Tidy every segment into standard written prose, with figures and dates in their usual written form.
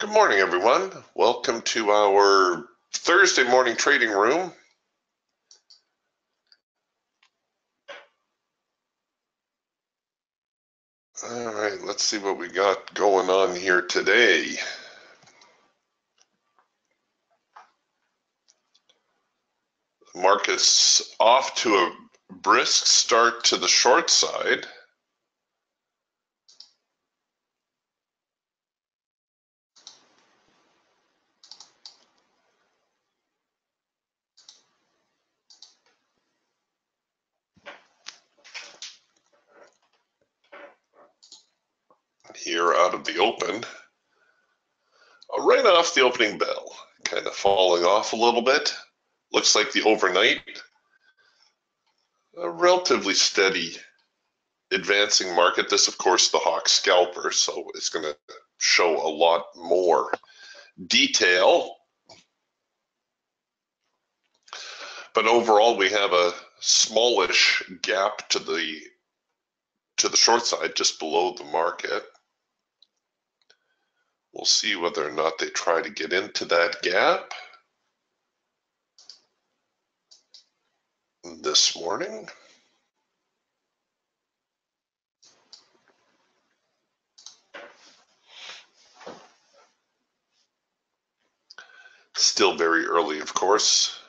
Good morning, everyone. Welcome to our Thursday morning trading room. All right, let's see what we got going on here today. Market's off to a brisk start to the short side. Here out of the open, right off the opening bell, kind of falling off a little bit. Looks like the overnight, a relatively steady advancing market. This, of course, the Hawk scalper, so it's going to show a lot more detail. But overall, we have a smallish gap to the short side, just below the market. We'll see whether or not they try to get into that gap this morning. Still very early, of course.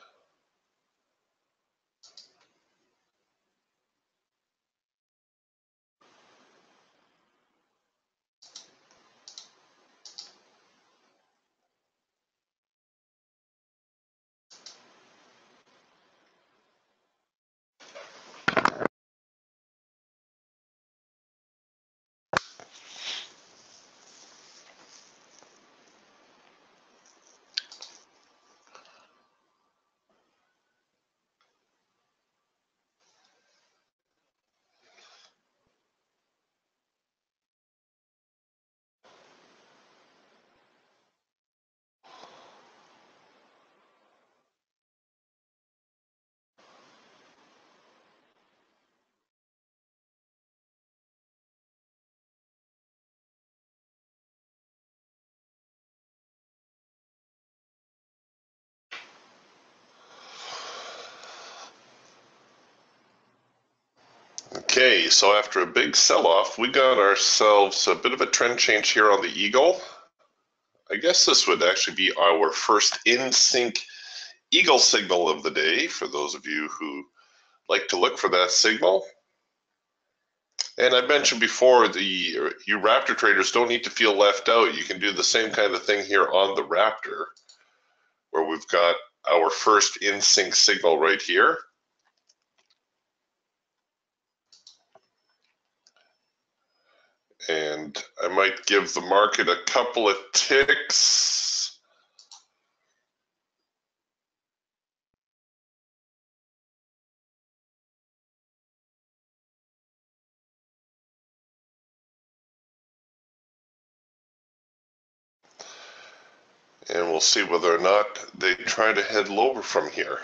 Okay, so after a big sell-off, we got ourselves a bit of a trend change here on the Eagle. I guess this would actually be our first in-sync Eagle signal of the day, for those of you who like to look for that signal. And I mentioned before, you Raptor traders don't need to feel left out. You can do the same kind of thing here on the Raptor, where we've got our first in-sync signal right here. And I might give the market a couple of ticks. And we'll see whether or not they try to head lower from here.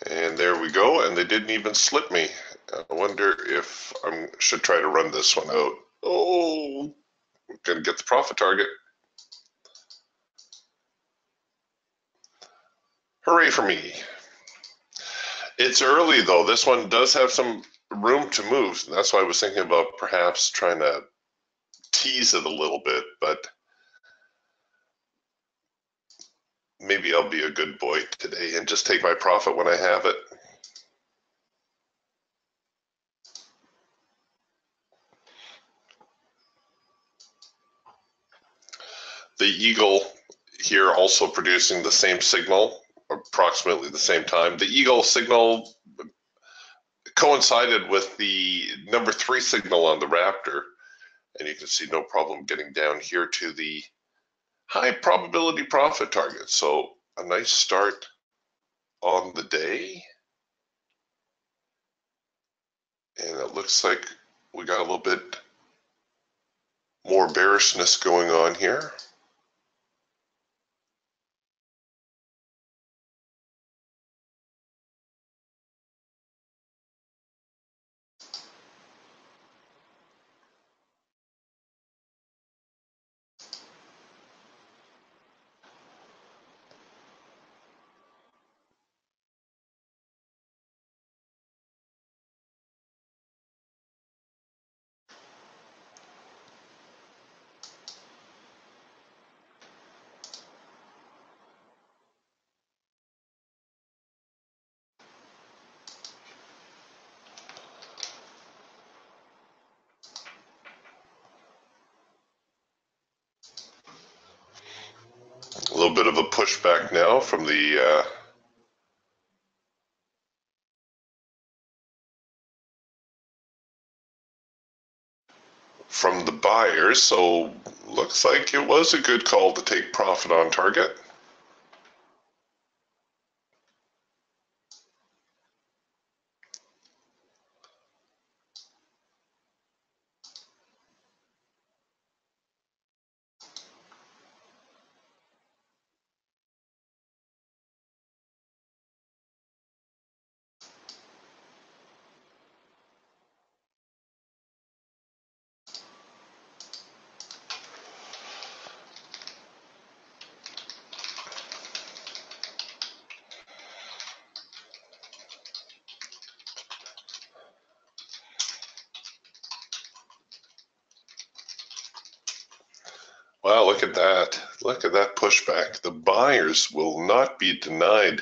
And there we go, and they didn't even slip me. I wonder if I should try to run this one out. Oh, we're gonna get the profit target. Hooray for me. It's early though. This one does have some room to move. That's why I was thinking about perhaps trying to tease it a little bit, but maybe I'll be a good boy today and just take my profit when I have it. The Eagle here also producing the same signal, approximately the same time. The Eagle signal coincided with the number 3 signal on the Raptor, and you can see no problem getting down here to the high probability profit target. So a nice start on the day. And it looks like we got a little bit more bearishness going on here. A little bit of a pushback now from the buyers, so looks like it was a good call to take profit on target. Wow, look at that. Look at that pushback. The buyers will not be denied.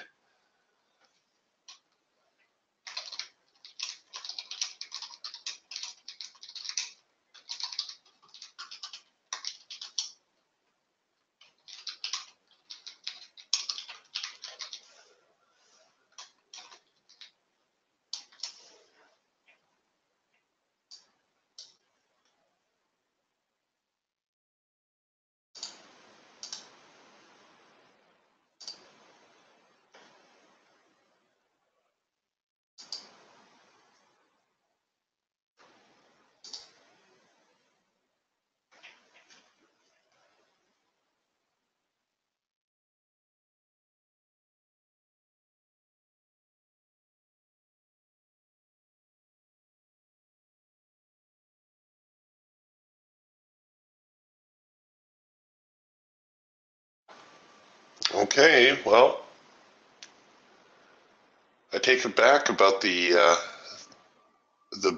Okay, well, I take it back about the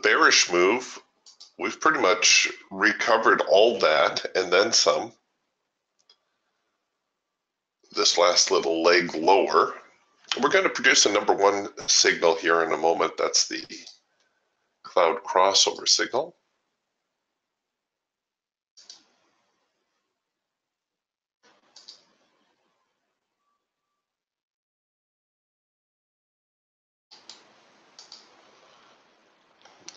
bearish move. We've pretty much recovered all that and then some. This last little leg lower. We're going to produce a number one signal here in a moment. That's the cloud crossover signal.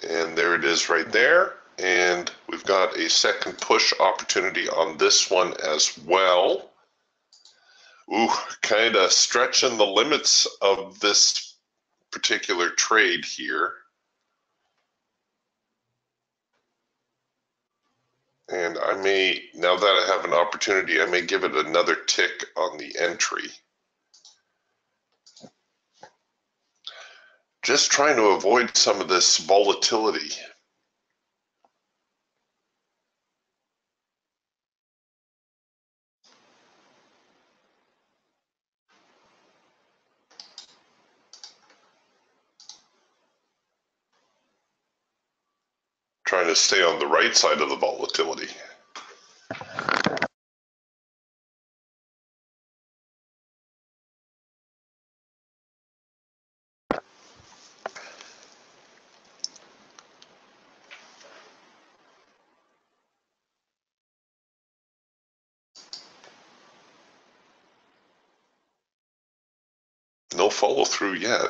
And there it is right there. And we've got a second push opportunity on this one as well. Ooh, kind of stretching the limits of this particular trade here. And I may, now that I have an opportunity, I may give it another tick on the entry. Just trying to avoid some of this volatility. Trying to stay on the right side of the volatility. No follow through yet.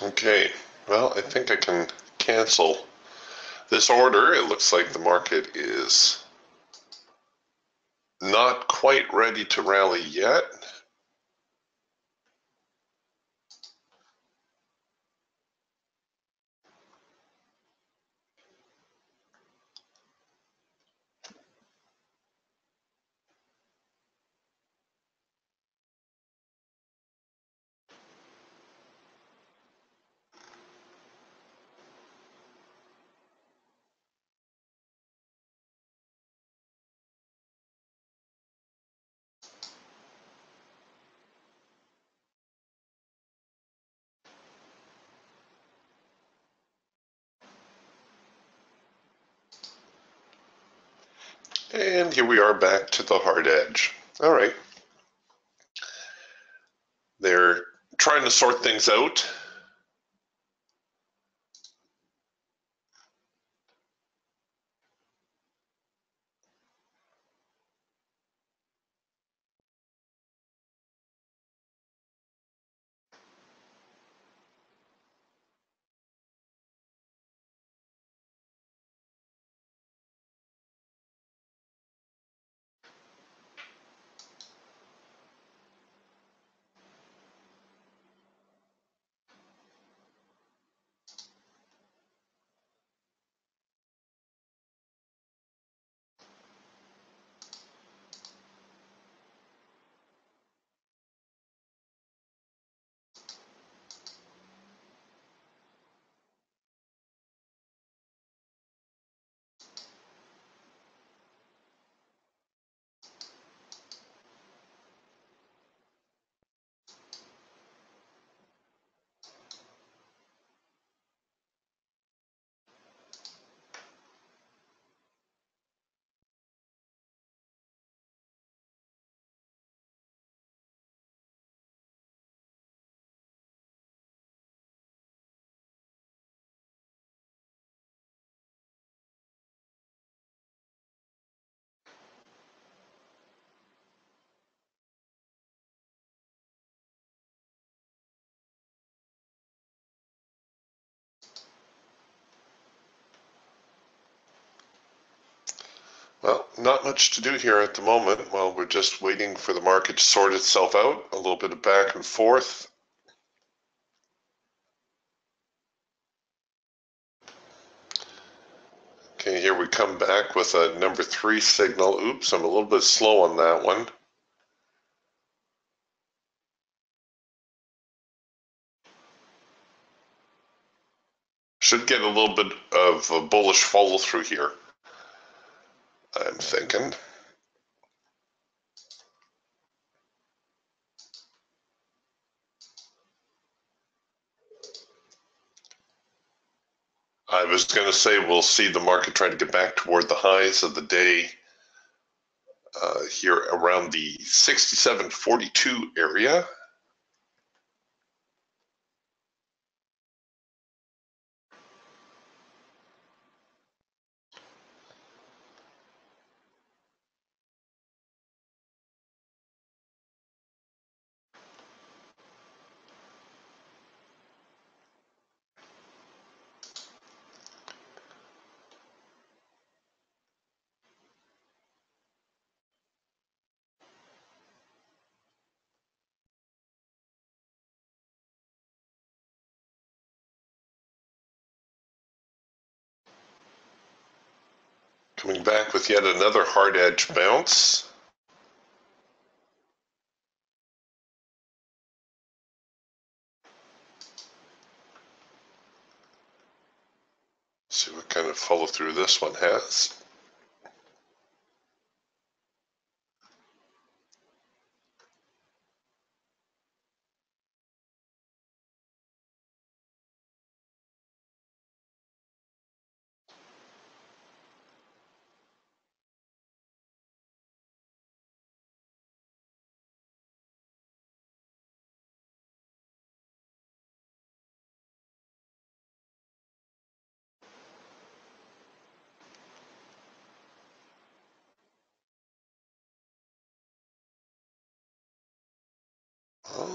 Okay, well, I think I can cancel this order. It looks like the market is not quite ready to rally yet. And here we are back to the hard edge. All right. They're trying to sort things out. Well, not much to do here at the moment while we're just waiting for the market to sort itself out. A little bit of back and forth. Okay, here we come back with a number 3 signal. Oops, I'm a little bit slow on that one. Should get a little bit of a bullish follow through here, I'm thinking. I was going to say we'll see the market try to get back toward the highs of the day here around the 67.42 area. Coming back with yet another hard edge bounce. See what kind of follow through this one has.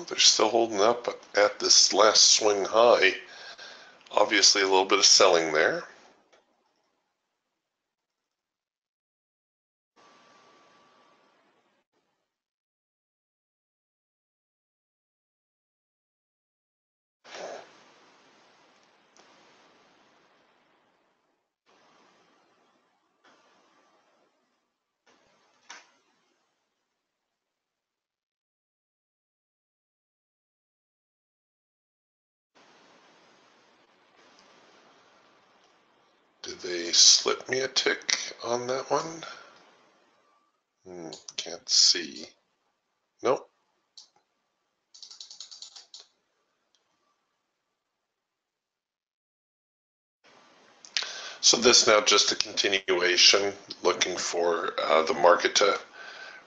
They're still holding up at this last swing high. Obviously a little bit of selling there. Did they slip me a tick on that one? Can't see. Nope. So this now just a continuation, looking for the market to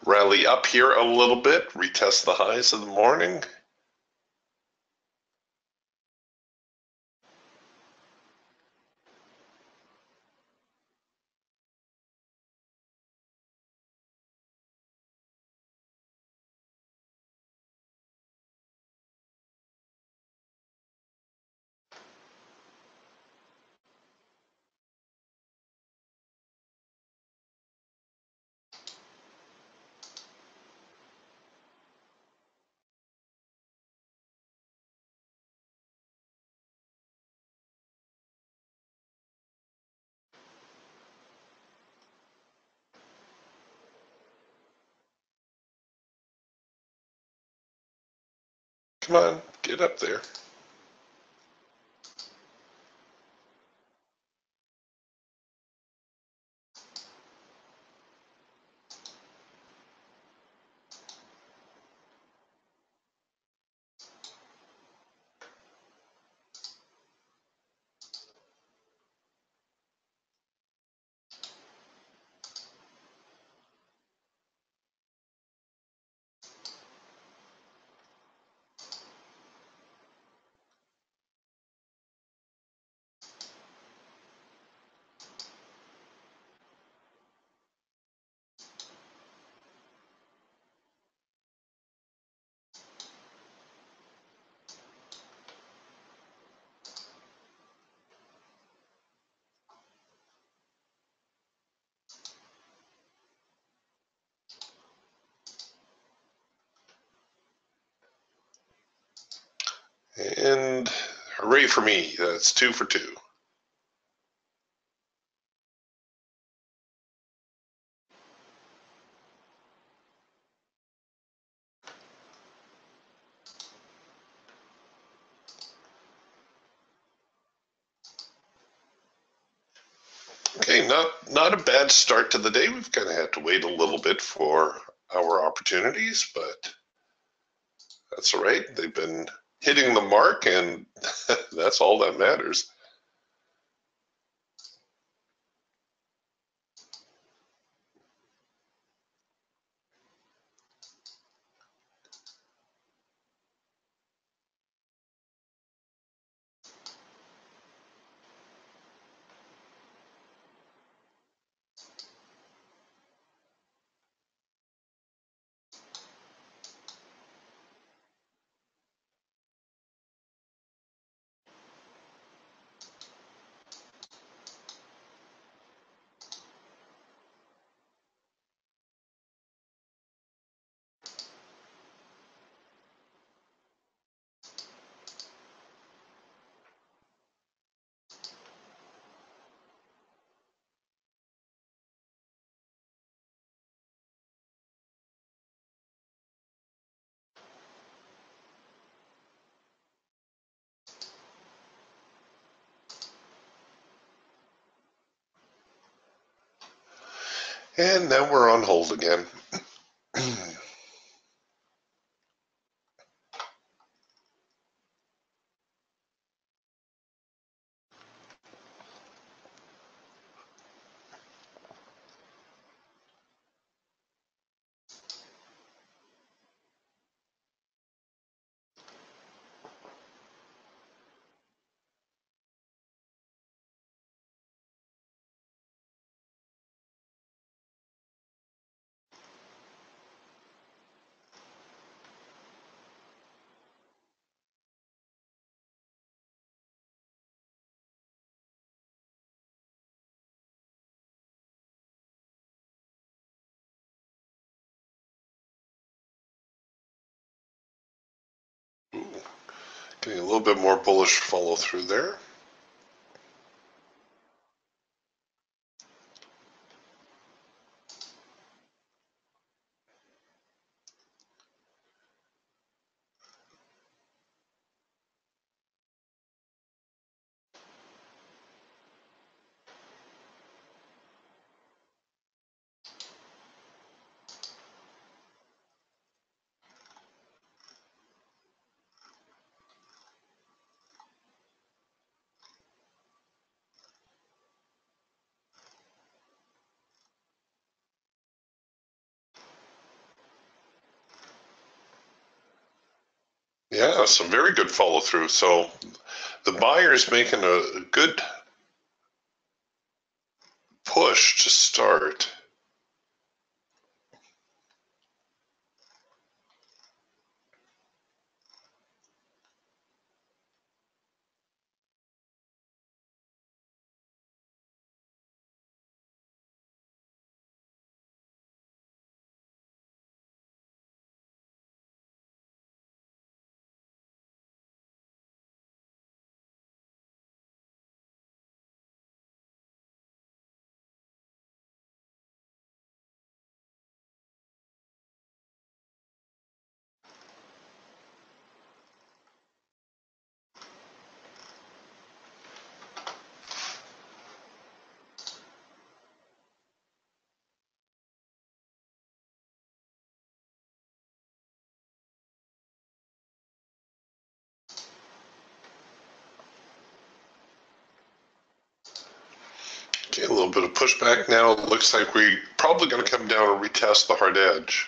rally up here a little bit, retest the highs of the morning. Come on, get up there. And hooray for me, that's 2 for 2. Okay, not a bad start to the day. We've kind of had to wait a little bit for our opportunities, but that's all right. They've been hitting the mark, and that's all that matters. And now we're on hold again. Getting a little bit more bullish follow through there. Yeah, some very good follow through. So the buyer's making a good push to start. Okay, a little bit of pushback now. It looks like we're probably going to come down and retest the hard edge.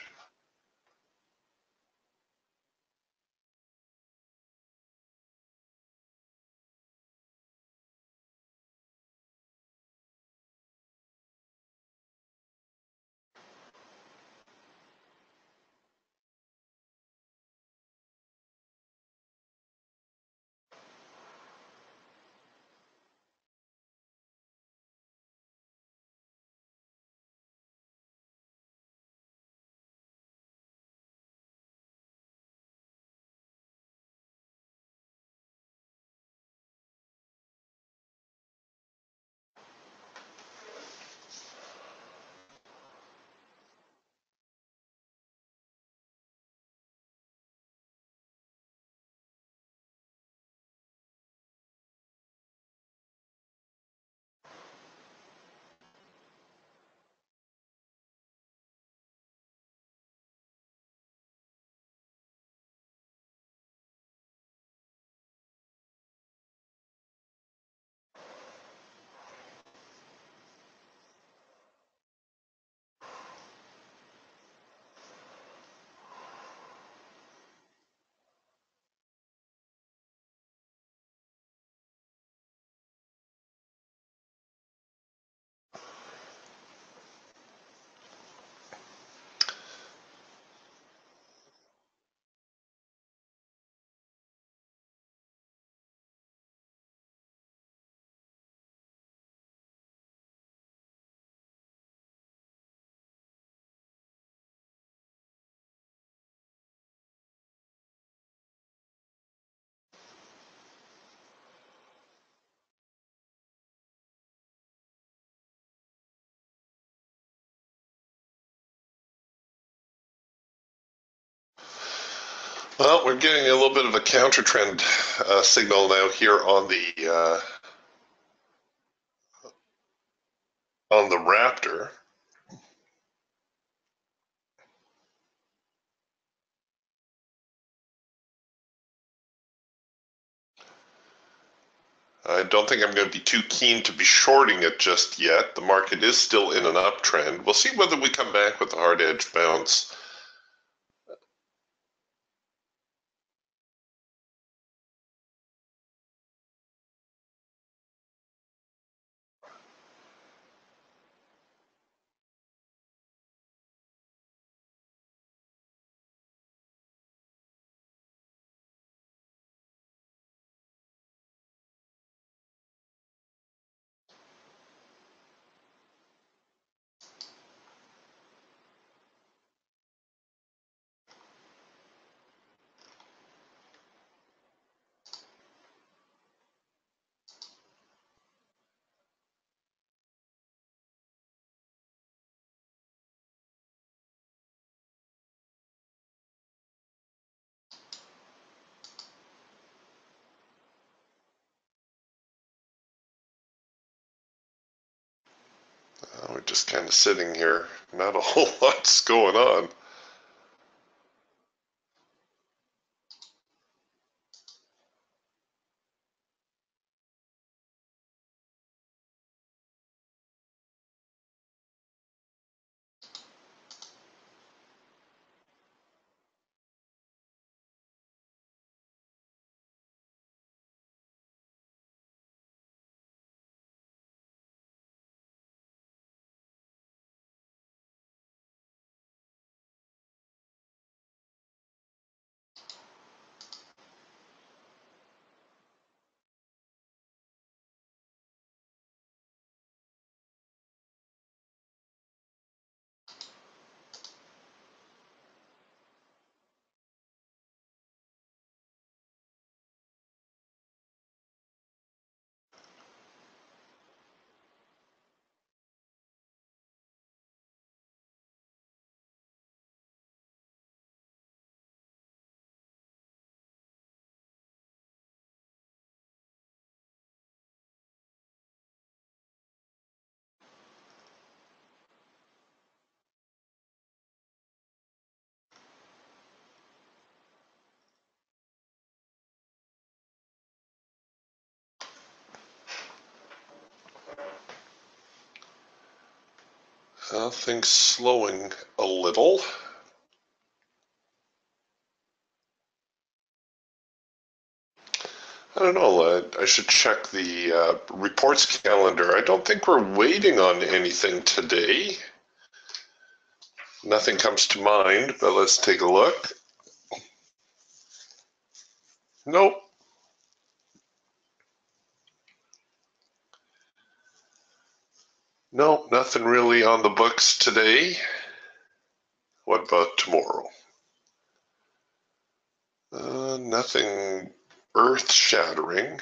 Well, we're getting a little bit of a counter trend signal now here on the Raptor. I don't think I'm going to be too keen to be shorting it just yet. The market is still in an uptrend. We'll see whether we come back with a hard edge bounce. just kind of sitting here. Not a whole lot's going on. Things slowing a little. I don't know. I should check the reports calendar. I don't think we're waiting on anything today. Nothing comes to mind, but let's take a look. Nope. Nope, nothing really on the books today. What about tomorrow? Nothing earth-shattering.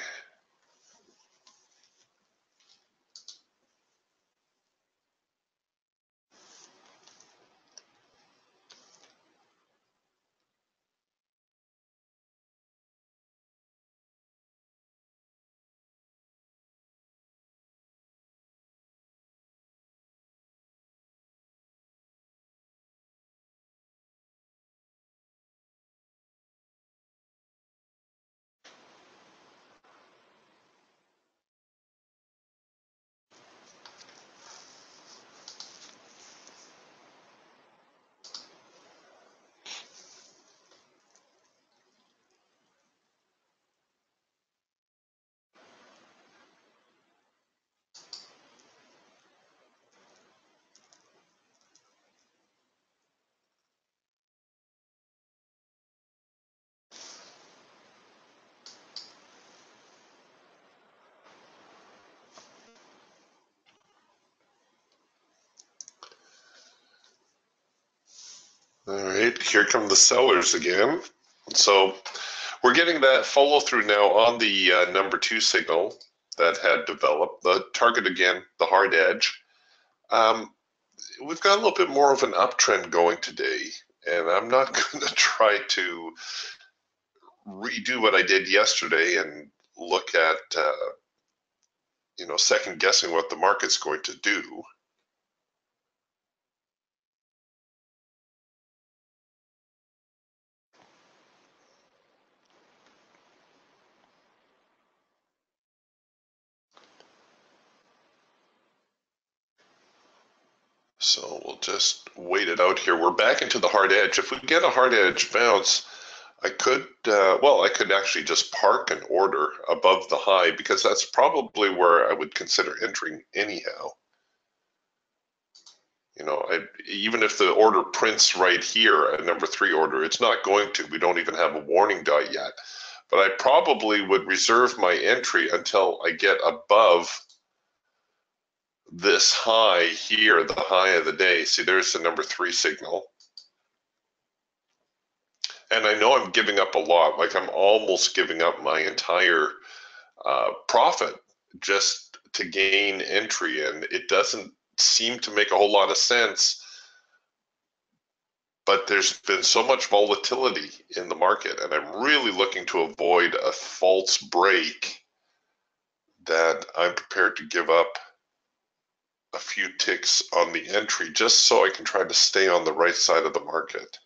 All right, here come the sellers again. So we're getting that follow through now on the number 2 signal that had developed. The target again, the hard edge. We've got a little bit more of an uptrend going today, and I'm not going to try to redo what I did yesterday and look at second guessing what the market's going to do. So we'll just wait it out here. We're back into the hard edge. If we get a hard edge bounce, I could actually just park an order above the high, because that's probably where I would consider entering anyhow. Even if the order prints right here, a number 3 order, it's not going to. We don't even have a warning dot yet. But I probably would reserve my entry until I get above this high here, the high of the day. See, there's the number 3 signal. And I know I'm giving up a lot, like I'm almost giving up my entire profit just to gain entry, and it doesn't seem to make a whole lot of sense. But there's been so much volatility in the market, and I'm really looking to avoid a false break, that I'm prepared to give up a few ticks on the entry just so I can try to stay on the right side of the market.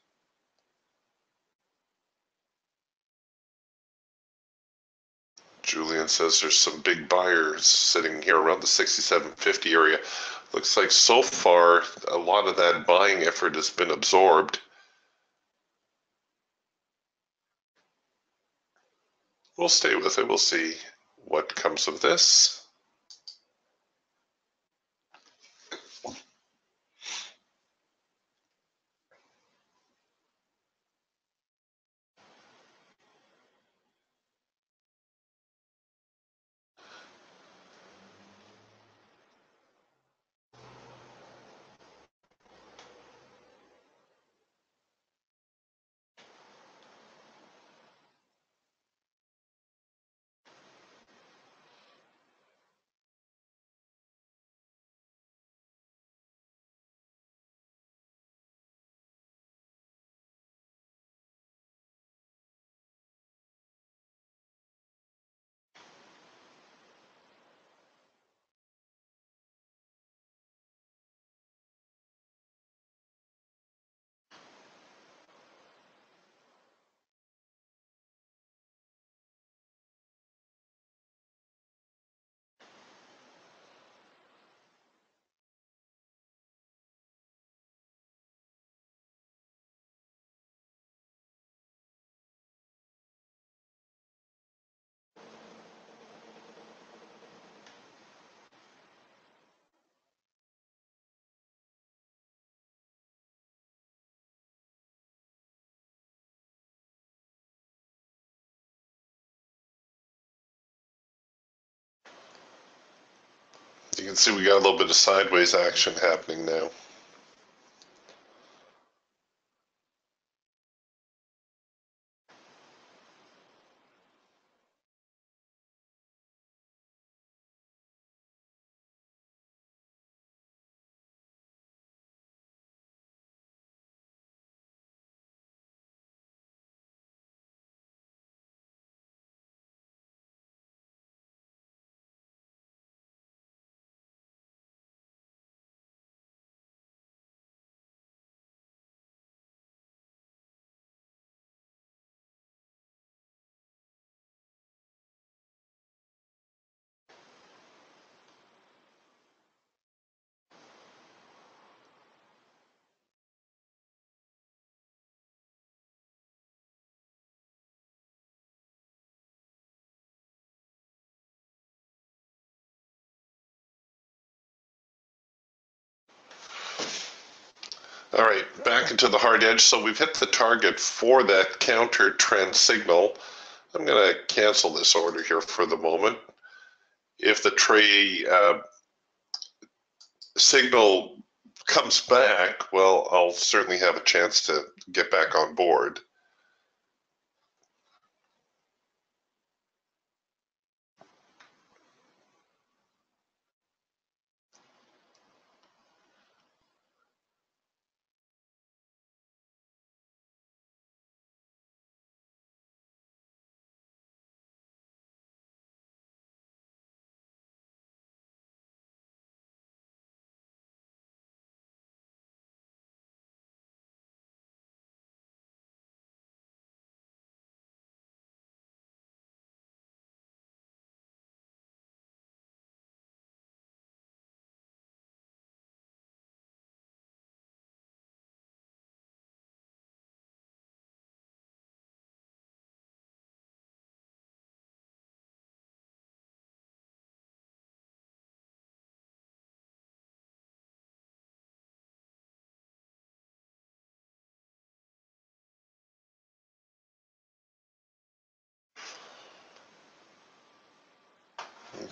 Julian says there's some big buyers sitting here around the 67.50 area. Looks like so far a lot of that buying effort has been absorbed. We'll stay with it. We'll see what comes of this. You can see we got a little bit of sideways action happening now. All right, back into the hard edge. So we've hit the target for that counter trend signal. I'm going to cancel this order here for the moment. If the trade signal comes back, well, I'll certainly have a chance to get back on board.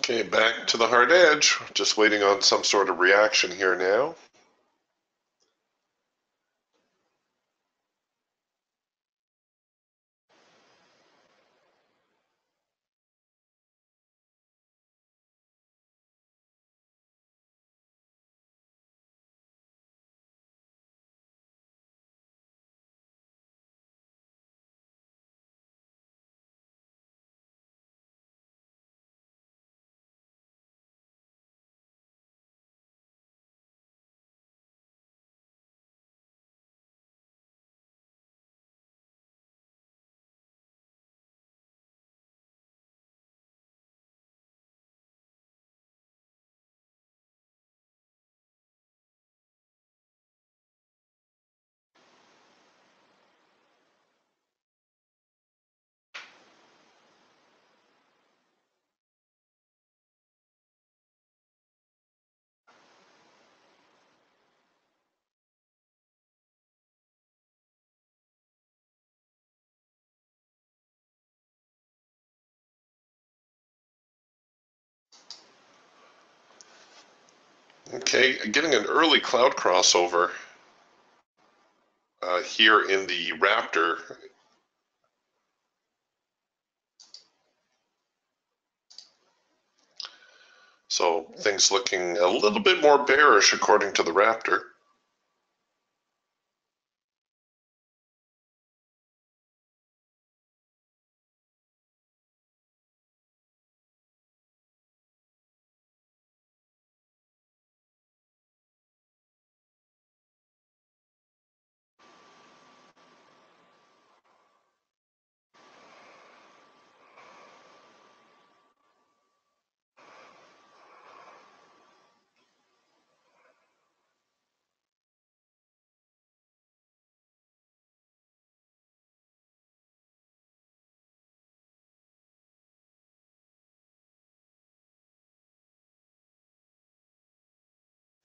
Okay, back to the hard edge. Just waiting on some sort of reaction here now. Okay, getting an early cloud crossover here in the Raptor. So things looking a little bit more bearish according to the Raptor.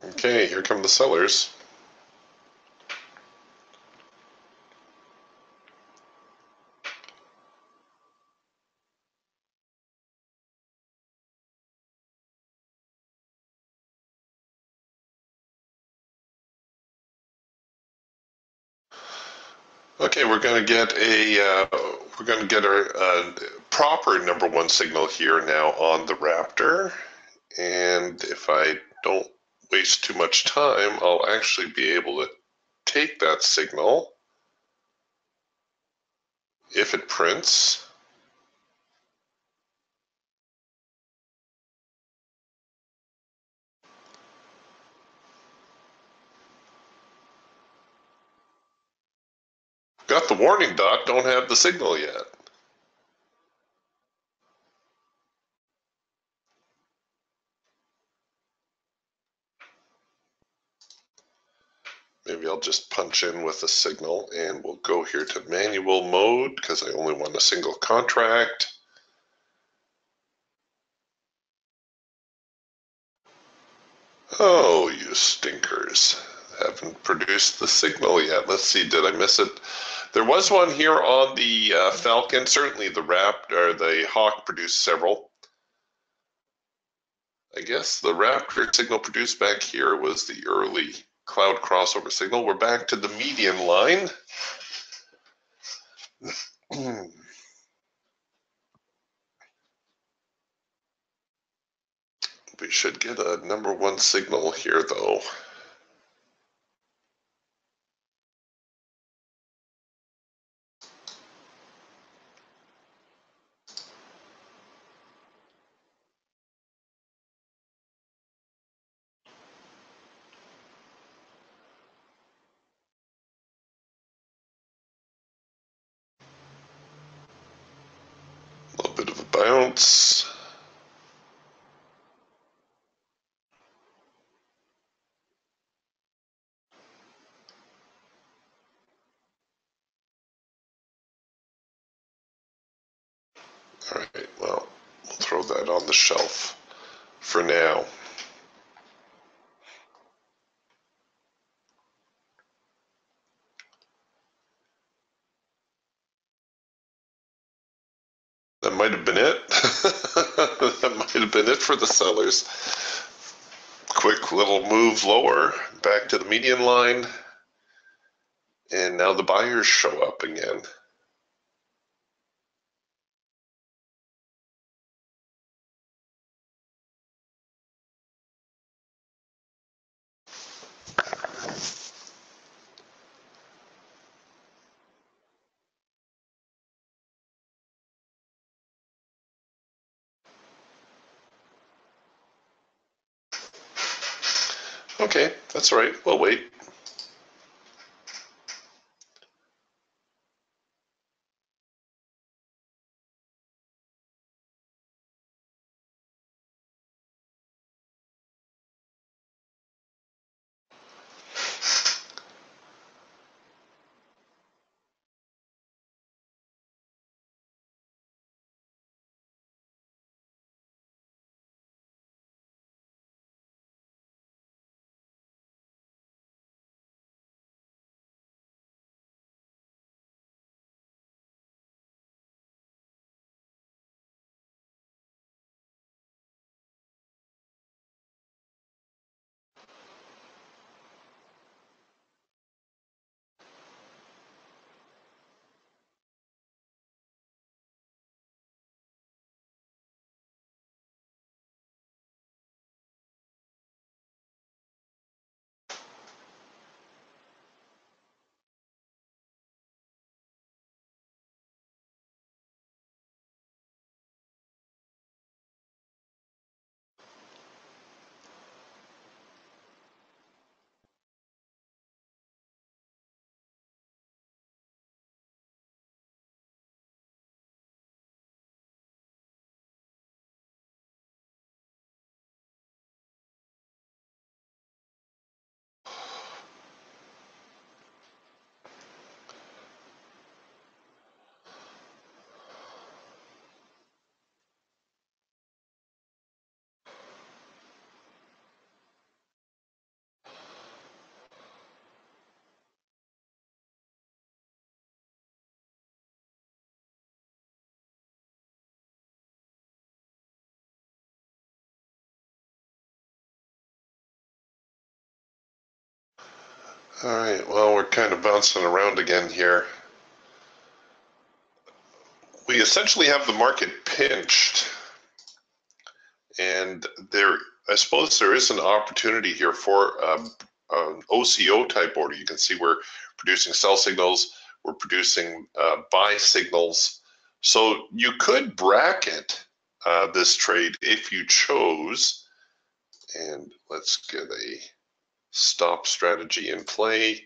Okay, here come the sellers. Okay, we're going to get a proper number one signal here now on the Raptor, and if I don't waste too much time, I'll actually be able to take that signal if it prints. Got the warning dot, don't have the signal yet. Maybe I'll just punch in with a signal and we'll go here to manual mode because I only want a single contract. Oh, you stinkers. Haven't produced the signal yet. Let's see, did I miss it? There was one here on the Falcon. Certainly the Hawk produced several. I guess the Raptor signal produced back here was the early cloud crossover signal. We're back to the median line. We should get a number one signal here, though. A little bit of a bounce. All right, well, we'll throw that on the shelf for now. That might have been it. That might have been it for the sellers. Quick little move lower, back to the median line, and now the buyers show up again. Okay, that's all right. We'll wait. All right, well, we're kind of bouncing around again here. We essentially have the market pinched, and I suppose there is an opportunity here for an OCO type order. You can see we're producing sell signals, we're producing buy signals. So you could bracket this trade if you chose. And let's get a stop strategy in play.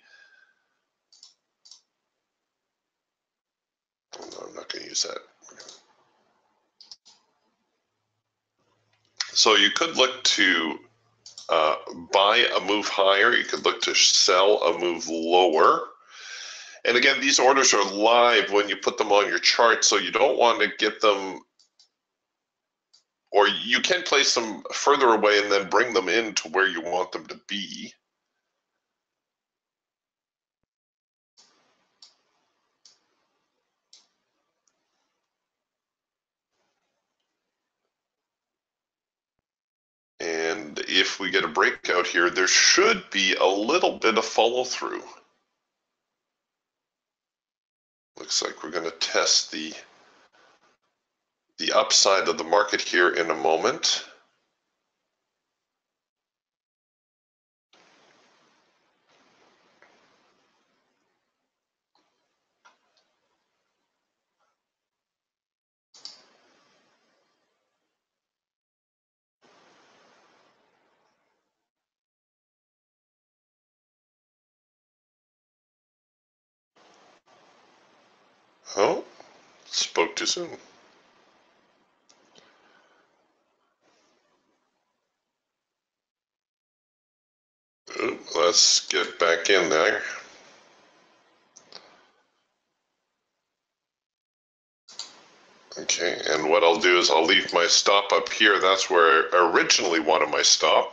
Oh, no, I'm not going to use that. So you could look to buy a move higher. You could look to sell a move lower. And again, these orders are live when you put them on your chart, so you don't want to get them, or you can place them further away and then bring them in to where you want them to be. And if we get a breakout here, there should be a little bit of follow through. Looks like we're going to test the upside of the market here in a moment. Oh, spoke too soon. Ooh, let's get back in there. Okay, and what I'll do is I'll leave my stop up here. That's where I originally wanted my stop.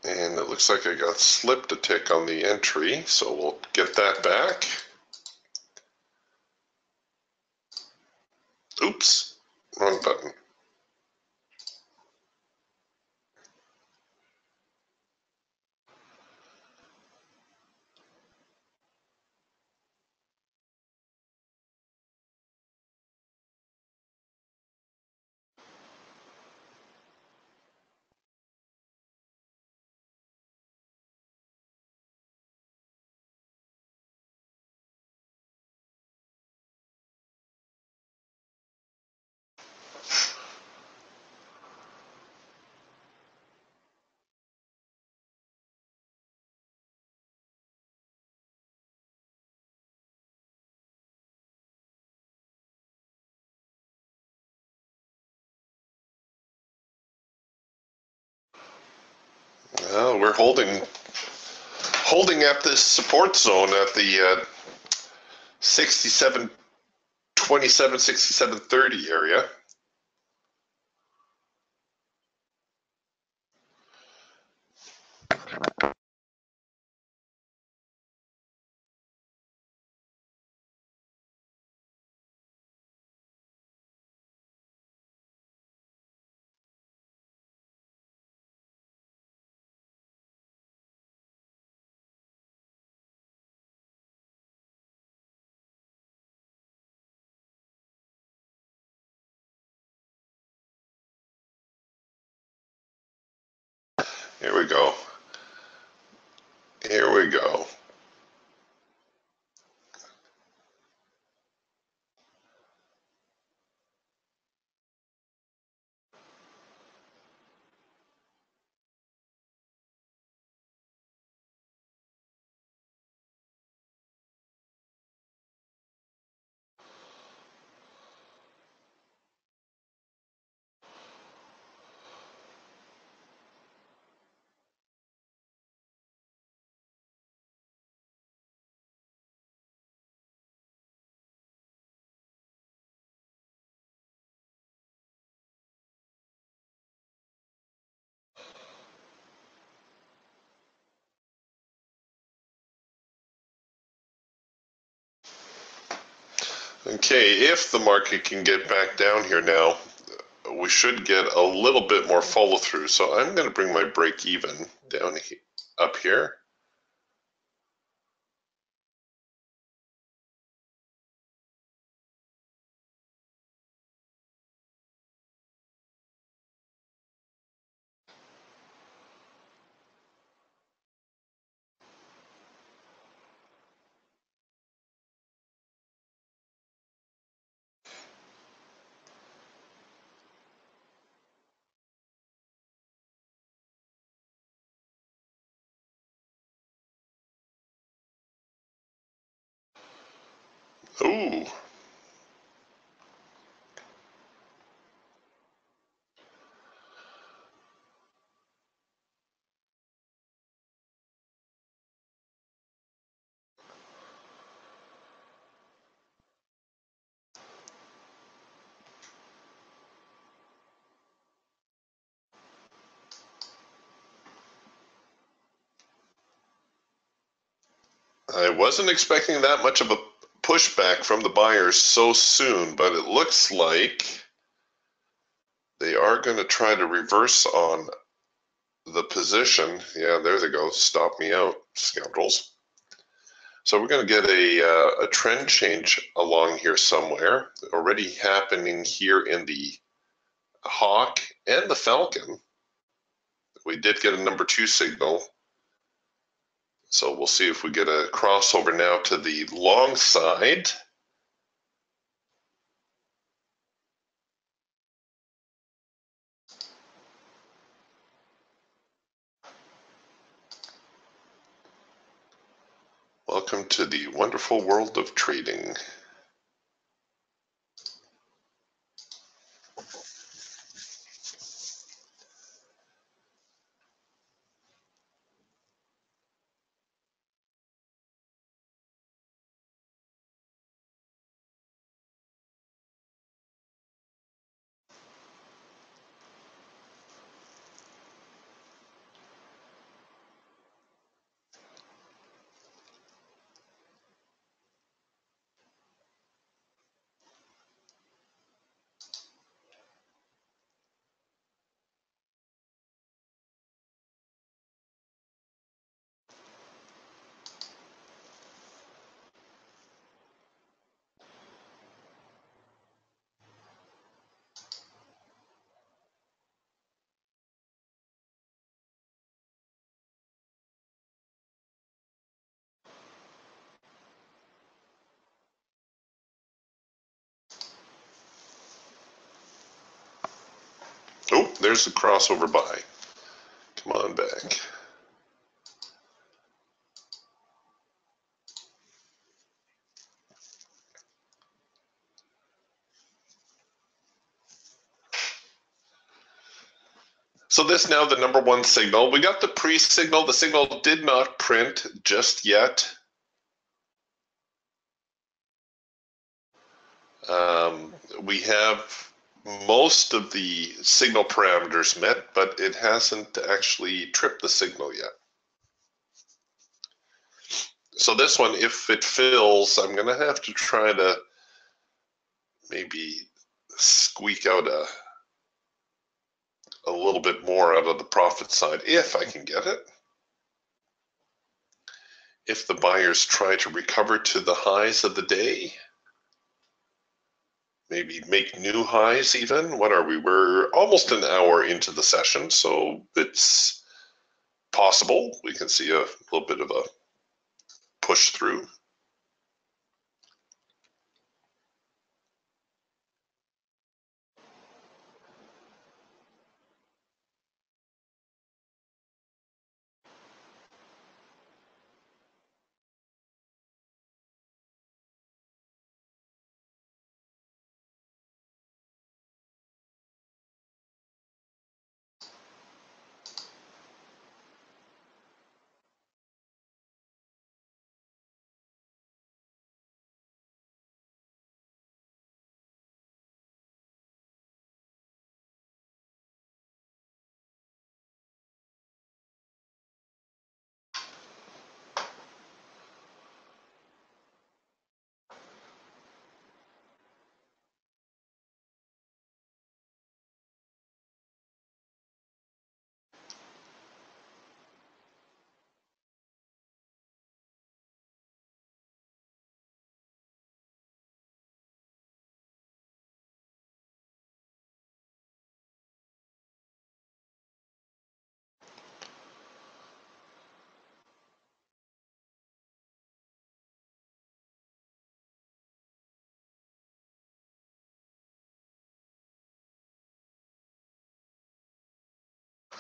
And it looks like I got slipped a tick on the entry, so we'll get that back. Oops, wrong button. Well, we're holding at this support zone at the 67.27, 67.30 area. Here we go. Here we go. Okay, if the market can get back down here now, we should get a little bit more follow through. So I'm going to bring my break even down up here. Ooh. I wasn't expecting that much of a pushback from the buyers so soon, but it looks like they are going to try to reverse on the position. Yeah, there they go. Stop me out, scoundrels. So we're going to get a trend change along here somewhere. Already happening here in the Hawk and the Falcon. We did get a number 2 signal. So we'll see if we get a crossover now to the long side. Welcome to the wonderful world of trading. Oh, there's the crossover buy. Come on back. So this now the number 1 signal. We got the pre-signal. The signal did not print just yet. We have most of the signal parameters met, but it hasn't actually tripped the signal yet. So this one, if it fills, I'm going to have to try to maybe squeak out a little bit more out of the profit side, if I can get it. If the buyers try to recover to the highs of the day, maybe make new highs even. What are we? We're almost an hour into the session, so it's possible we can see a little bit of a push through.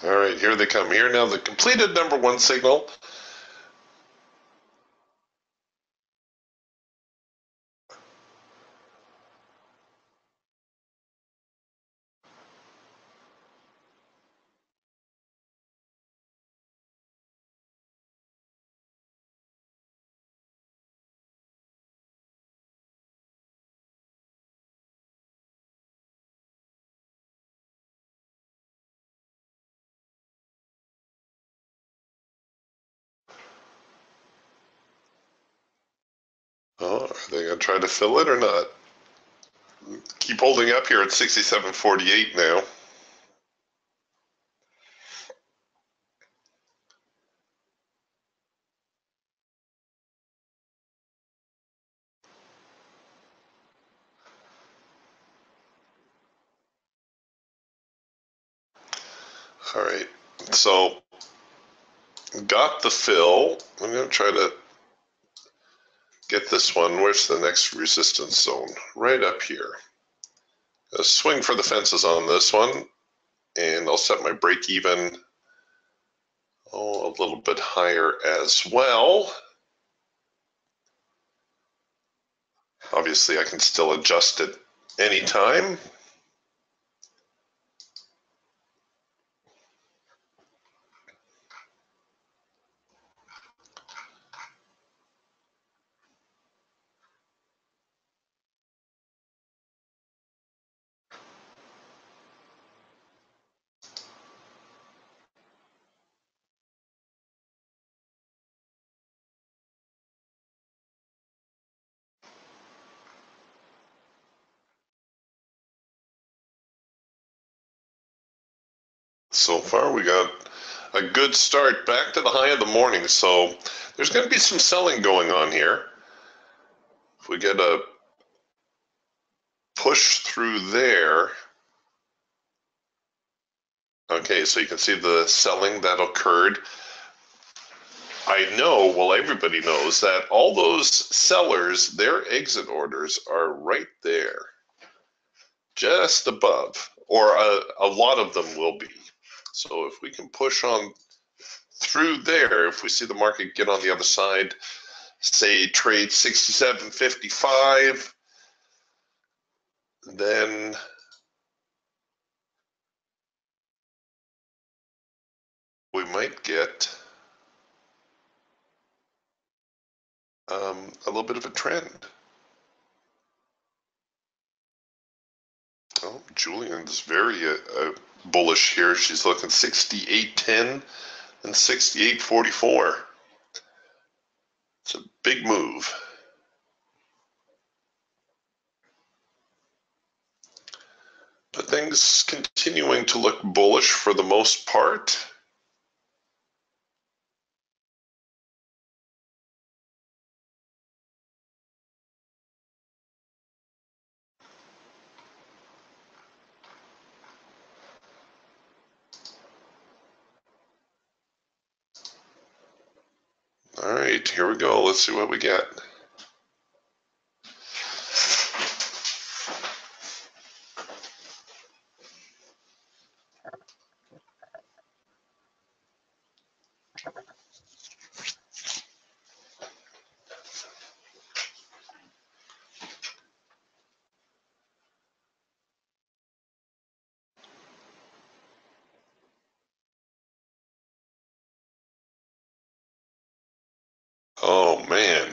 All right, here they come. Here now, the completed number one signal. Oh, are they going to try to fill it or not? Keep holding up here at 67.48 now. All right, so got the fill. I'm going to try to get this one. Where's the next resistance zone? Right up here. Swing for the fences on this one, and I'll set my break even a little bit higher as well. Obviously, I can still adjust it anytime. So far, we got a good start back to the high of the morning. So there's going to be some selling going on here. If we get a push through there, okay, so you can see the selling that occurred. I know, well, everybody knows that all those sellers, their exit orders are right there, just above, or a lot of them will be. So if we can push on through there, if we see the market get on the other side, say trade 67.55, then we might get a little bit of a trend. Oh, Julian's very bullish here. She's looking 68.10 and 68.44. It's a big move. But things continuing to look bullish for the most part. All right, here we go. Let's see what we get. Oh man,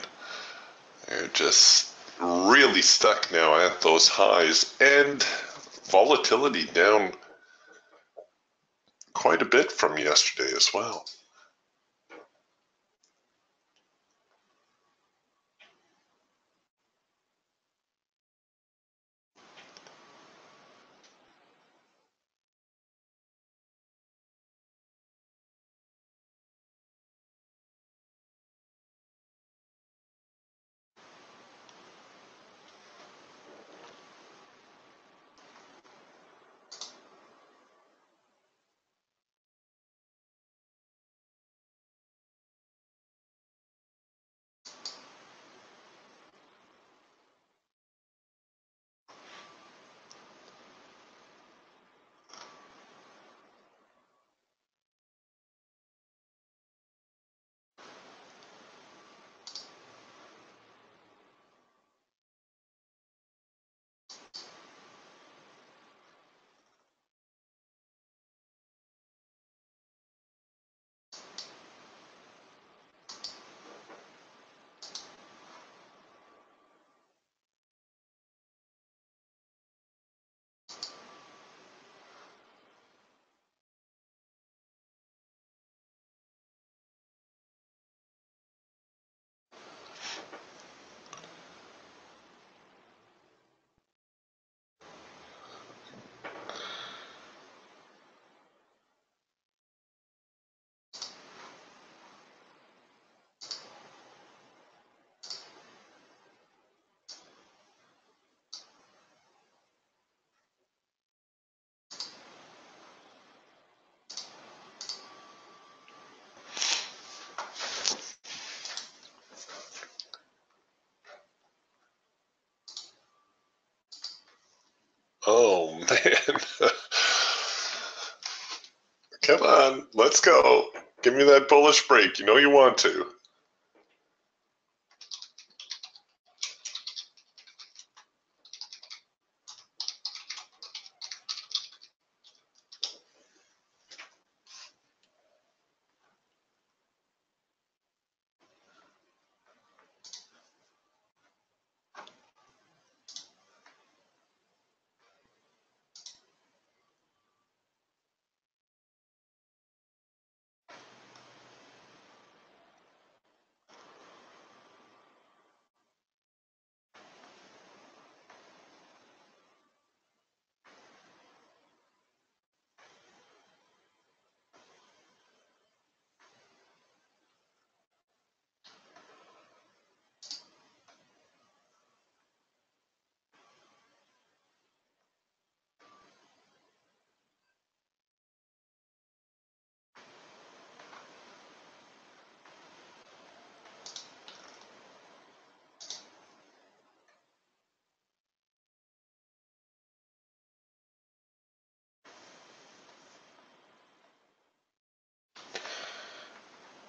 they're just really stuck now at those highs, and volatility down quite a bit from yesterday as well. Oh, man. Come on, let's go. Give me that bullish break. You know you want to.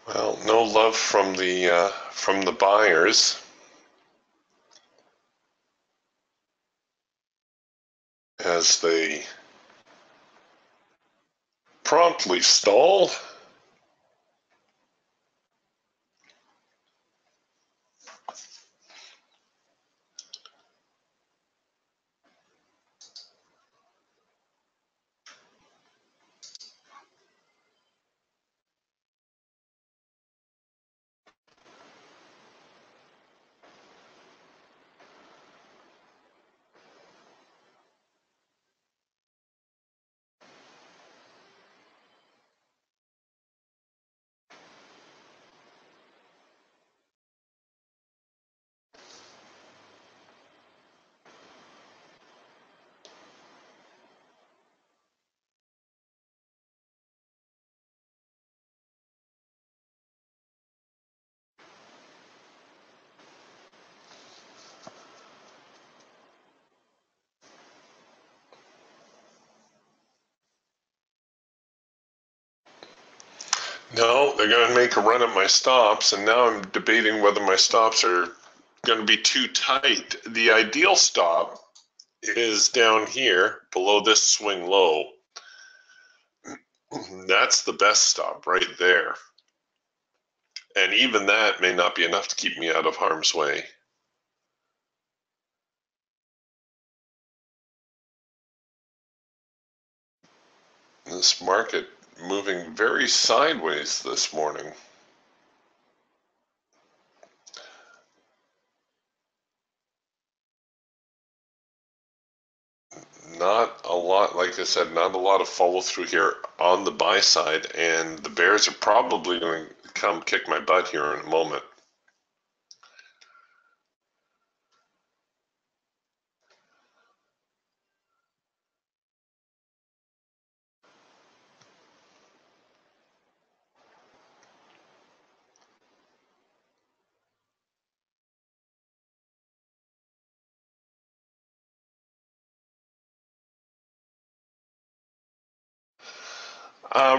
Well, no love from the buyers as they promptly stall. No, they're going to make a run at my stops, and now I'm debating whether my stops are going to be too tight. The ideal stop is down here below this swing low. That's the best stop right there. And even that may not be enough to keep me out of harm's way. This market moving very sideways this morning. Not a lot, like I said, not a lot of follow through here on the buy side, and the bears are probably going to come kick my butt here in a moment.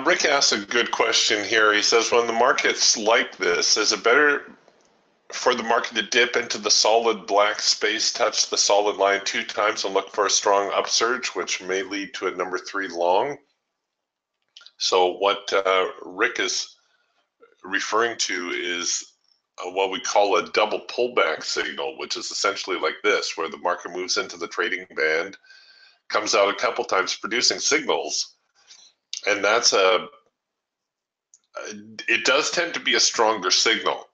Rick asks a good question here. He says, when the market's like this, is it better for the market to dip into the solid black space, touch the solid line 2 times, and look for a strong upsurge, which may lead to a number 3 long? So what Rick is referring to is what we call a double pullback signal, which is essentially like this, where the market moves into the trading band, comes out a couple times producing signals, and it does tend to be a stronger signal.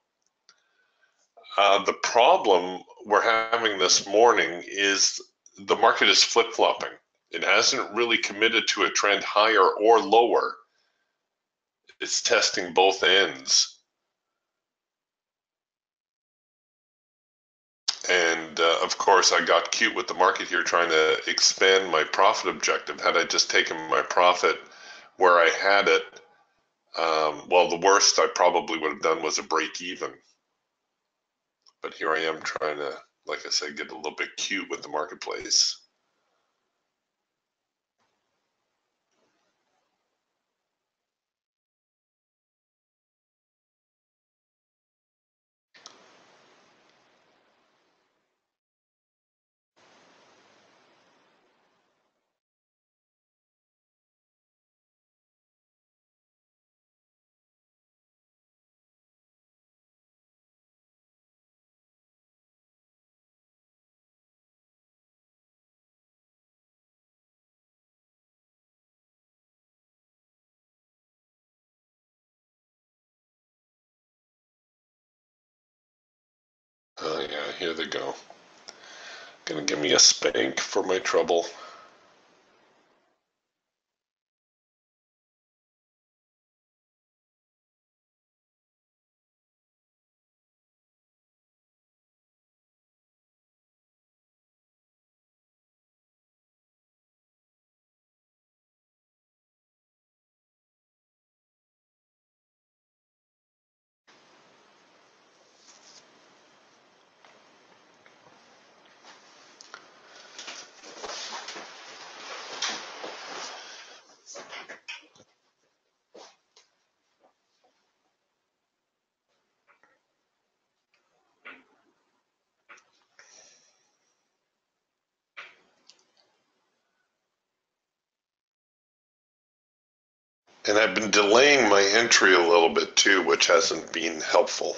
The problem we're having this morning is the market is flip-flopping. It hasn't really committed to a trend higher or lower. It's testing both ends. And of course, I got cute with the market here trying to expand my profit objective. Had I just taken my profit where I had it, well, the worst I probably would have done was a break even. But here I am trying to, like I said, get a little bit cute with the marketplace. Oh yeah, here they go. Gonna give me a spank for my trouble. And I've been delaying my entry a little bit too, which hasn't been helpful.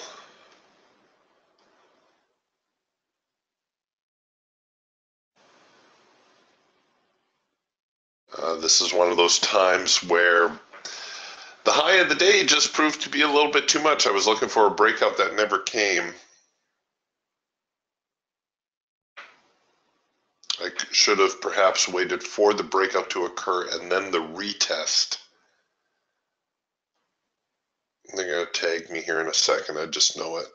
This is one of those times where the high of the day just proved to be a little bit too much. I was looking for a breakout that never came. I should have perhaps waited for the breakout to occur and then the retest. They're going to tag me here in a second. I just know it.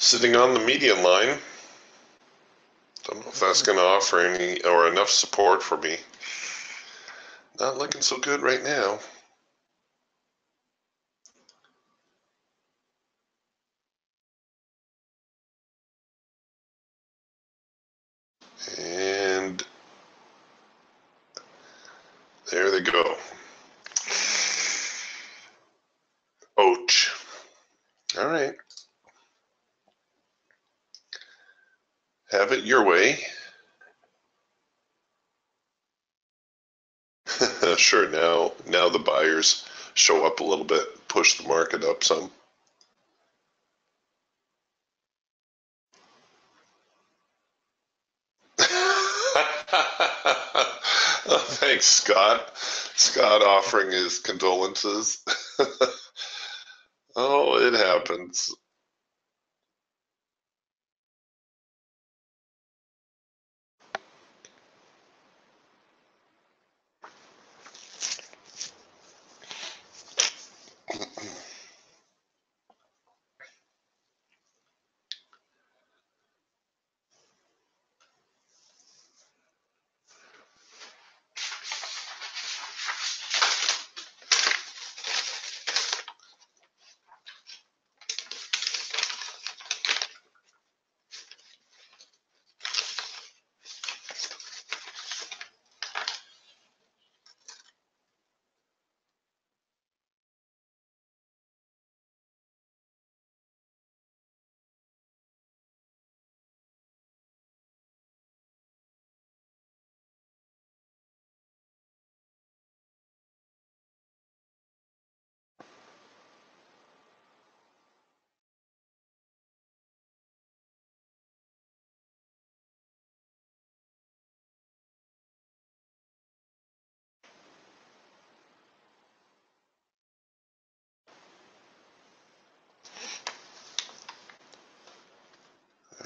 Sitting on the median line. Don't know if that's going to offer any or enough support for me. Not looking so good right now. And there they go. Ouch. All right. Have it your way. Sure, now the buyers show up a little bit, push the market up some. Oh, thanks, Scott. Scott offering his condolences. Oh, it happens.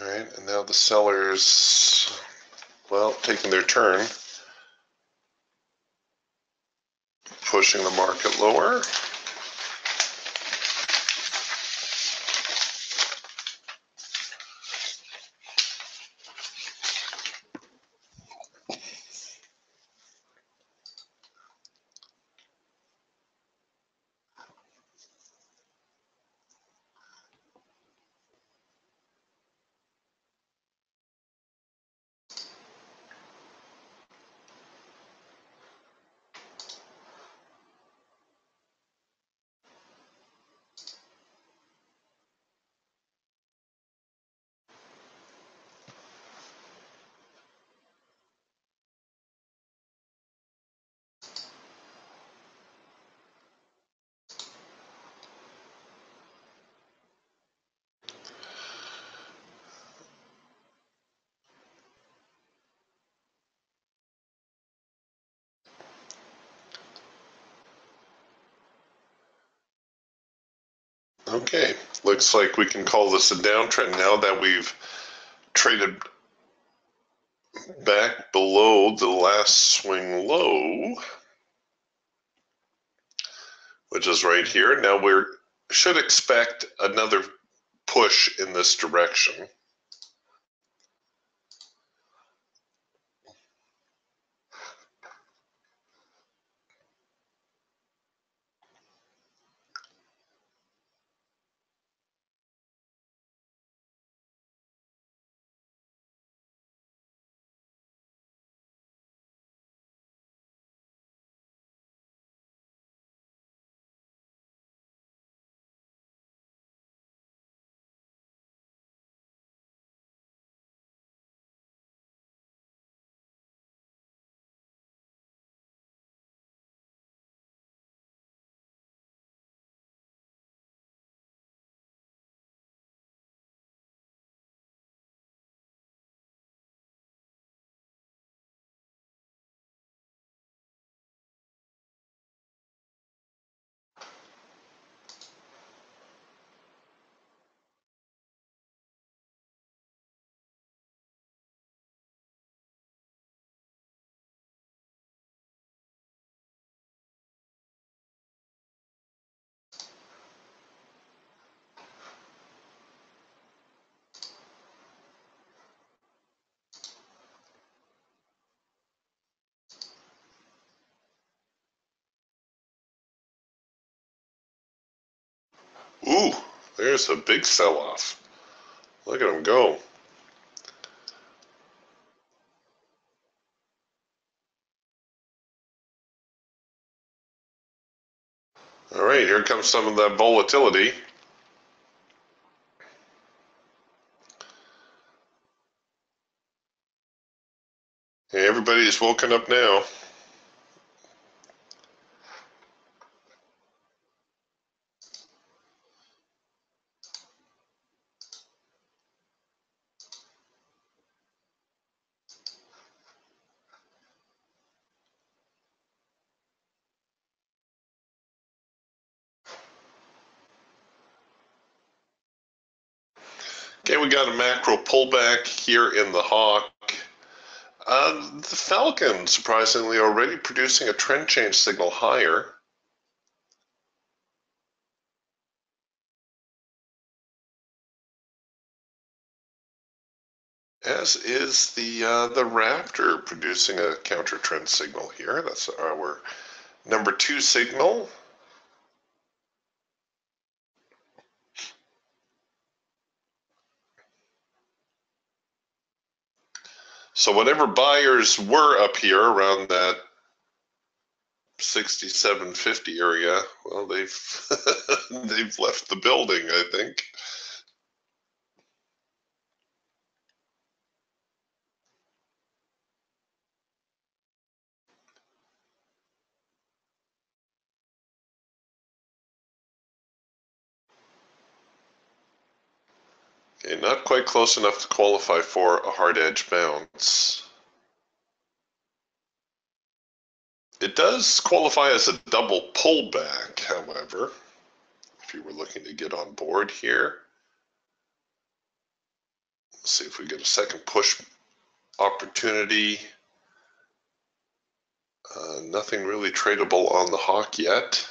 All right, and now the sellers, well, taking their turn, pushing the market lower. Okay, looks like we can call this a downtrend now that we've traded back below the last swing low, which is right here. Now we should expect another push in this direction. Ooh, there's a big sell-off. Look at them go. All right, here comes some of that volatility. Hey, everybody's woken up now. Okay, we got a macro pullback here in the hawk. The Falcon, surprisingly, already producing a trend change signal higher. As is the Raptor producing a counter trend signal here. That's our number 2 signal. So whatever buyers were up here around that 67.50 area, well, they've they've left the building, I think. Okay, not quite close enough to qualify for a hard edge bounce. It does qualify as a double pullback, however, if you were looking to get on board here. Let's see if we get a second push opportunity. Nothing really tradable on the hawk yet.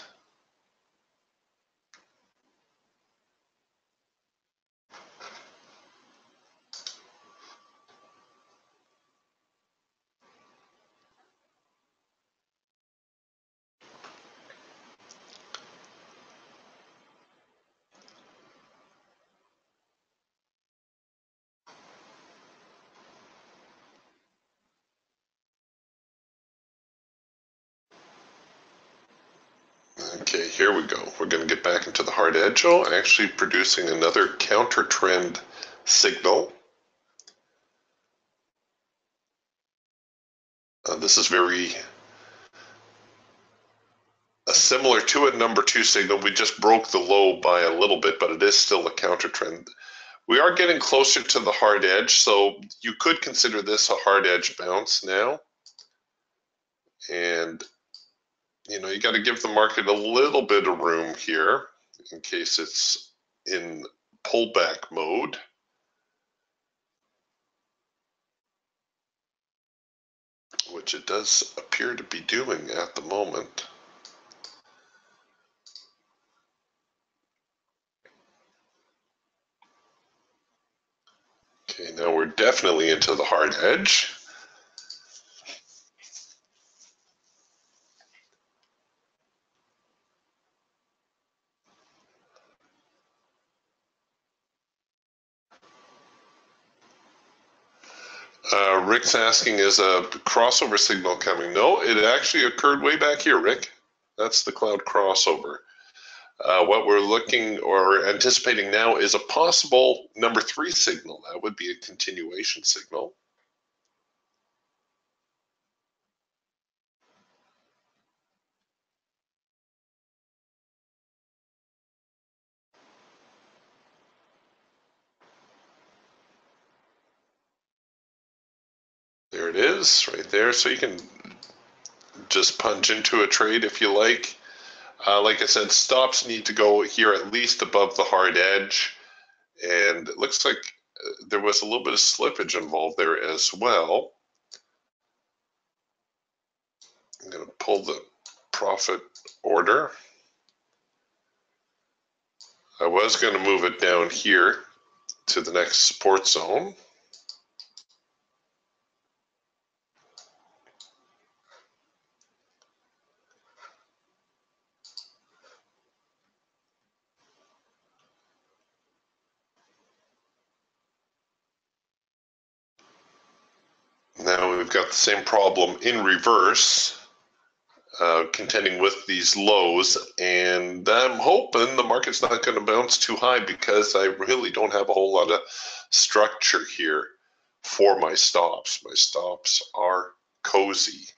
Okay, here we go. We're going to get back into the hard edge. Oh, actually producing another counter trend signal. This is very similar to a number 2 signal. We just broke the low by a little bit, but it is still a counter trend. We are getting closer to the hard edge, so you could consider this a hard edge bounce now. And you know, you got to give the market a little bit of room here. in case it's in pullback mode. Which it does appear to be doing at the moment. Okay, now we're definitely into the hard edge. Rick's asking, is a crossover signal coming? No, it actually occurred way back here, Rick. That's the cloud crossover. What we're looking or anticipating now is a possible number 3 signal. That would be a continuation signal. There it is, right there. So you can just punch into a trade if you like. Like I said, stops need to go here at least above the hard edge. And it looks like there was a little bit of slippage involved there as well. I'm going to pull the profit order. I was going to move it down here to the next support zone. Now we've got the same problem in reverse, contending with these lows, and I'm hoping the market's not going to bounce too high because I really don't have a whole lot of structure here for my stops. My stops are cozy.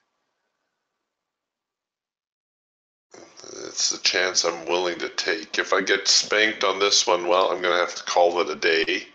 It's a chance I'm willing to take. If I get spanked on this one, well, I'm going to have to call it a day.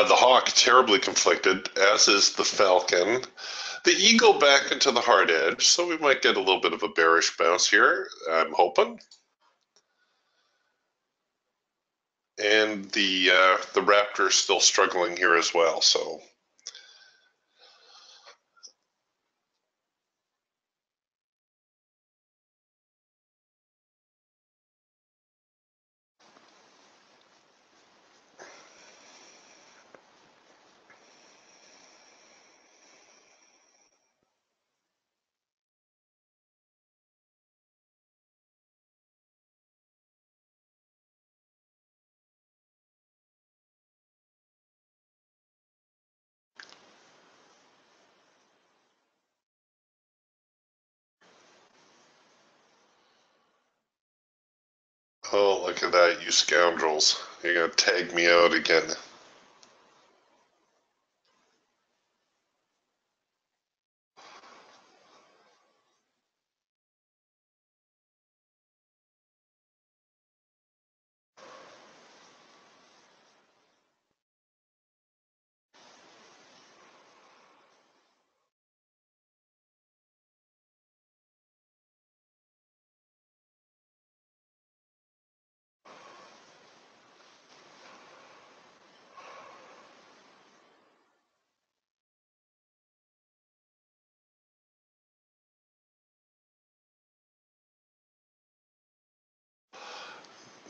The hawk terribly conflicted, as is the falcon. The eagle back into the hard edge, so we might get a little bit of a bearish bounce here, I'm hoping. And the raptor is still struggling here as well, so. Oh, look at that, you scoundrels. You're going to tag me out again.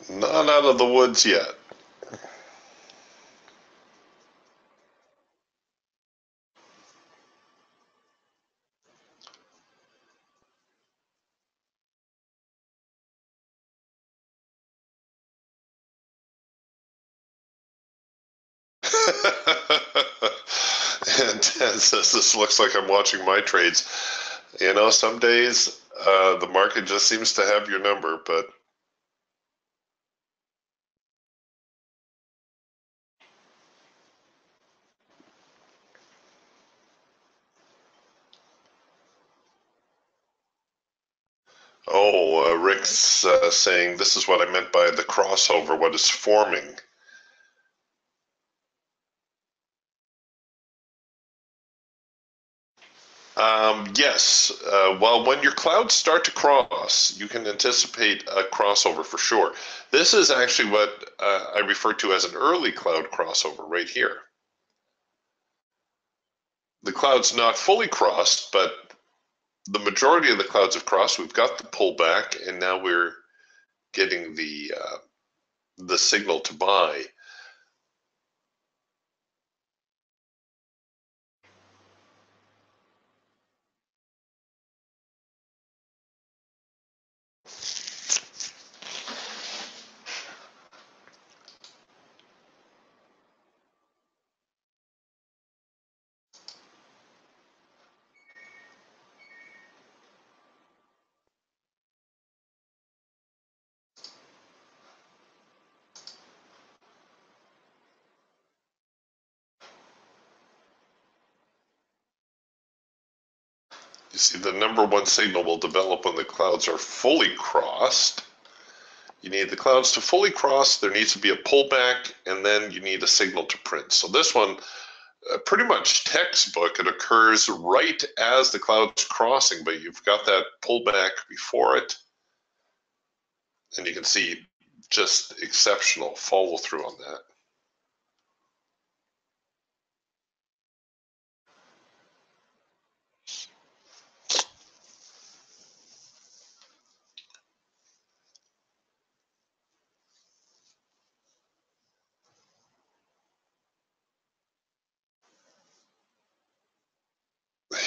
Not out of the woods yet. And Ted says, this looks like I'm watching my trades. You know, some days the market just seems to have your number, but Rick's saying this is what I meant by the crossover, what is forming. Yes. Well, when your clouds start to cross, you can anticipate a crossover for sure. This is actually what I refer to as an early cloud crossover right here. The cloud's not fully crossed, but the majority of the clouds have crossed. We've got the pullback, and now we're getting the signal to buy. You see, the number one signal will develop when the clouds are fully crossed. You need the clouds to fully cross, there needs to be a pullback, and then you need a signal to print. So this one, pretty much textbook, it occurs right as the cloud's crossing, but you've got that pullback before it. And you can see just exceptional follow through on that.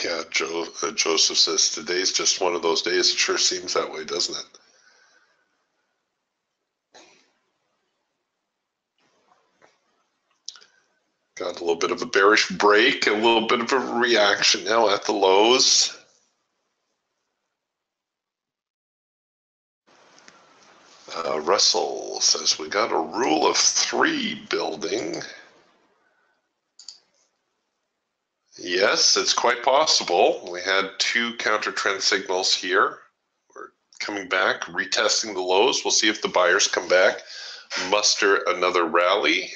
Yeah, Joseph says today's just one of those days. It sure seems that way, doesn't it? Got a little bit of a bearish break, a little bit of a reaction now at the lows. Russell says we got a rule of three building. Yes, it's quite possible. We had two counter trend signals here. We're coming back, retesting the lows. We'll see if the buyers come back, muster another rally.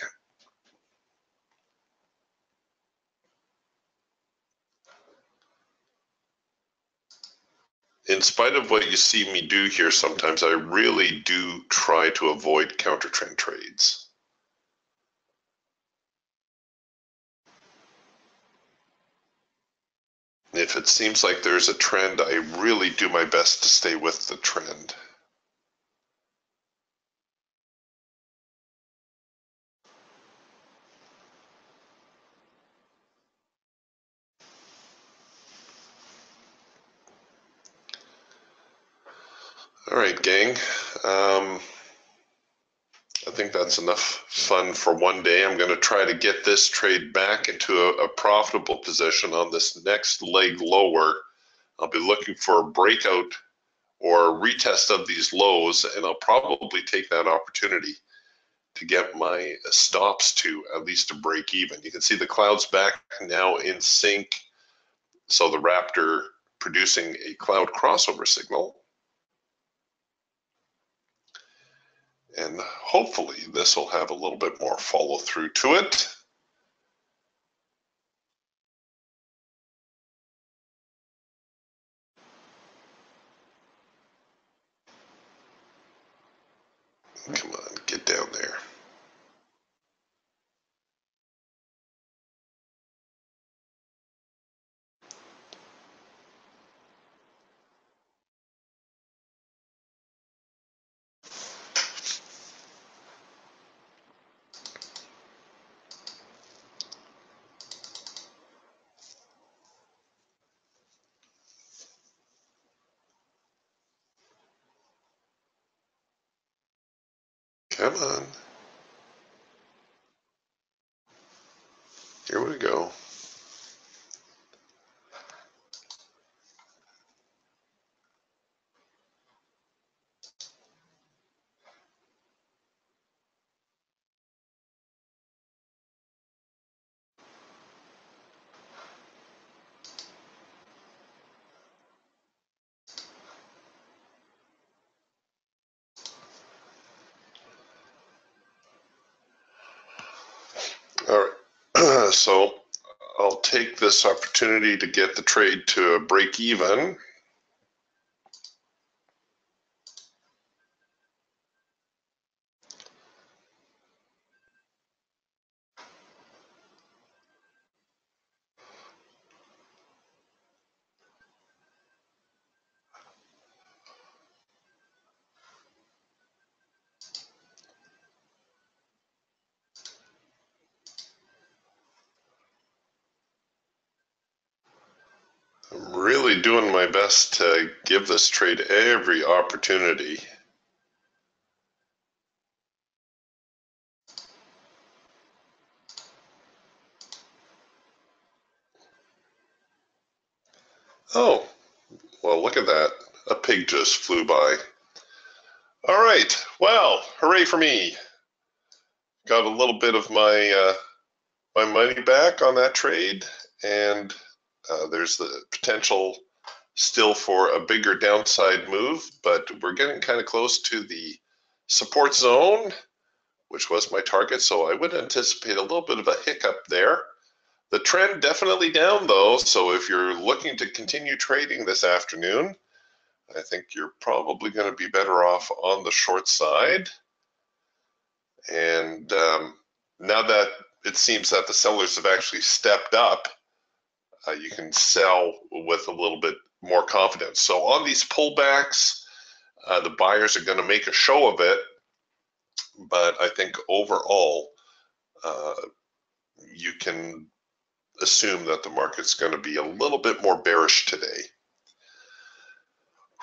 In spite of what you see me do here sometimes, I really do try to avoid counter trend trades. If it seems like there's a trend, I really do my best to stay with the trend. All right, gang. I think that's enough fun for one day. I'm going to try to get this trade back into a profitable position on this next leg lower. I'll be looking for a breakout or a retest of these lows, and I'll probably take that opportunity to get my stops to at least a break even. You can see the clouds back now in sync. So the Raptor producing a cloud crossover signal. And hopefully this will have a little bit more follow through to it. Come on, get down there. Come on. Here we go. All right. So I'll take this opportunity to get the trade to a break even. I'm really doing my best to give this trade every opportunity. Oh, well, look at that. A pig just flew by. All right. Well, hooray for me. Got a little bit of my my money back on that trade, and there's the potential still for a bigger downside move, but we're getting kind of close to the support zone, which was my target, so I would anticipate a little bit of a hiccup there. The trend definitely down though, so if you're looking to continue trading this afternoon, I think you're probably going to be better off on the short side. And now that it seems that the sellers have actually stepped up, you can sell with a little bit more confidence. So on these pullbacks, the buyers are going to make a show of it, but I think overall, you can assume that the market's going to be a little bit more bearish today.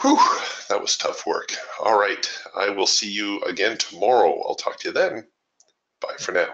Whew, that was tough work. All right, I will see you again tomorrow. I'll talk to you then. Bye for now.